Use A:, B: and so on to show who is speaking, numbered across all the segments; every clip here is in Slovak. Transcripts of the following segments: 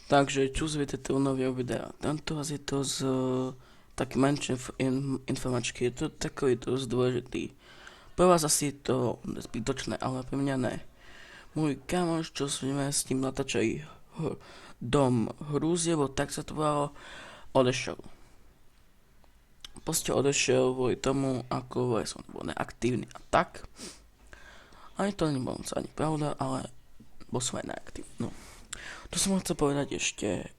A: Takže čuť toho nového videa. Tento raz je to z tak menšej informačky. Je to takový dosť dôležitý. Pre vás asi je to zbytočné, ale pre mňa ne. Môj kamoš, čo sme s tým natáčali dom Hrúzievo, tak sa to volalo, odešiel. Proste odešiel kvôli tomu, ako som bol neaktívny a tak. Ani to nebolo ani pravda, ale bol som aj neaktívny. No. To som chcel povedať ešte.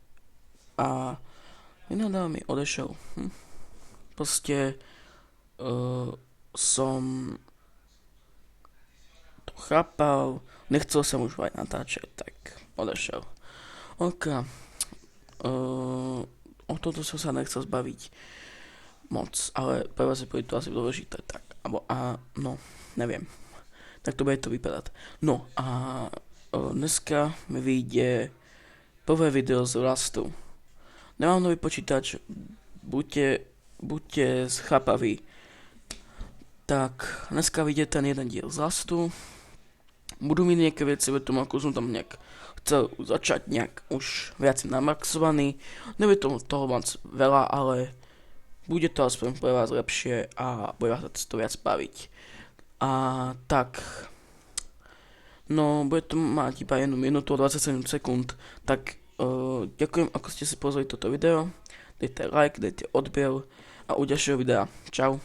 A: A vynadal mi odešiel. Proste som to chápal, nechcel som už aj natáčať, tak odešiel. Ok, o toto som sa nechcel zbaviť moc, ale pre vás je to asi dôležité, tak, no, neviem, tak to bude to vypadať. No a dneska mi vyjde prvé video z Lastu. Nemám nový počítač, buďte chápaví. Tak, dneska vyjde ten jeden diel z Lastu. Budú mi nejaké veci o tom, ako som tam nejak chcel začať nejak už viac namaxovaný. Nebude toho moc veľa, ale bude to aspoň pre vás lepšie a bude vás to viac baviť. A tak, no, bude to mať iba 1 minútu a 27 sekúnd, tak ďakujem, ako ste si pozreli toto video, dajte like, dajte odber a u ďalšieho videa. Čau.